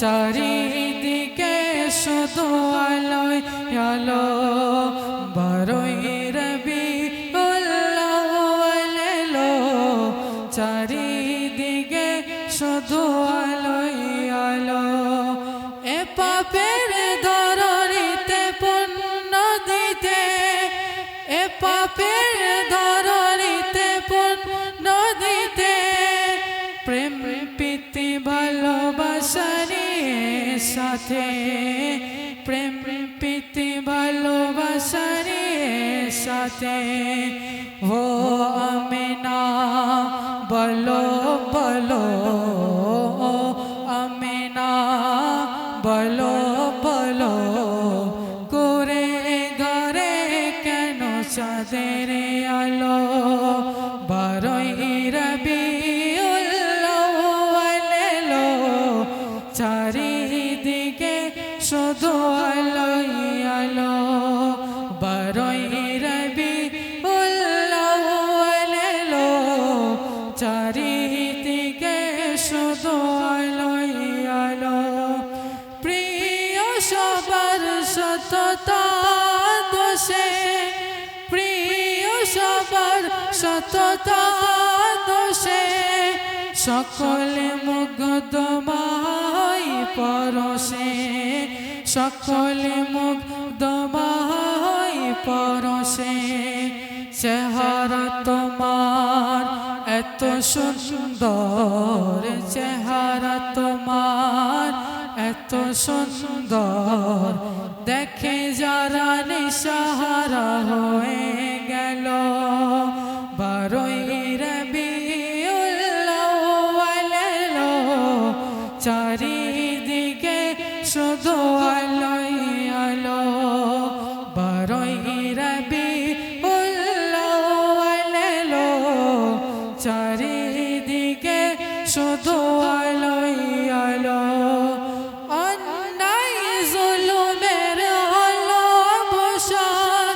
চারিদিকে শুধু আলোয় আলো বারোই রবিউল আউয়াল এলো চারিদিকে শুধু আলোয় আলো এ পাপের ধরণীতে পুণ্য দিতে এ পাপের ধরণীতে পুণ্য দিতে প্রেম প্রীতি ভালোবাসার সাথে প্রেম প্রীতি ভালোবাসার সাথে ও আমিনা বলো বলো আমিনা বলো বলো করে ঘরে কেন চাঁদের আলো বারোই রবিউল আউয়াল এলো চারিদিকে শুধু আলোয় আলো বারোই রবিউল আউয়াল এলো চারিদিকে শুধু আলোয় আলো প্রিয় সবার সততা দোষে প্রিয় সবার সততা দোষে সকলে মুগ্ধময় পরশে সকলে মুগ্ধময় পরশে চেহারা তোমার এত সুন্দর চেহারা তোমার এত সুন্দর দেখে যারা নিশাহারা হয়ে গেল বারোই রবিউল আউয়াল এলো চারিদিকে শুধু আলোয় আলো বারোই রবিউল আউয়াল এলো চারিদিকে শুধু আলোয় আলো অন্যায় জুলুমের হলো অবসান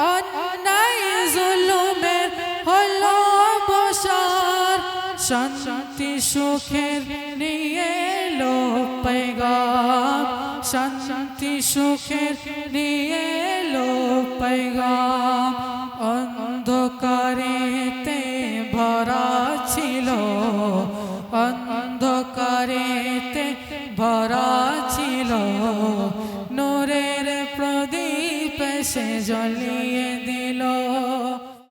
অন্যায় জুলুমের হলো অবসান শান্তি সুখের নিয়ে এলো पैगाम শান্তি সুখের নিয়ে এলো पैगाम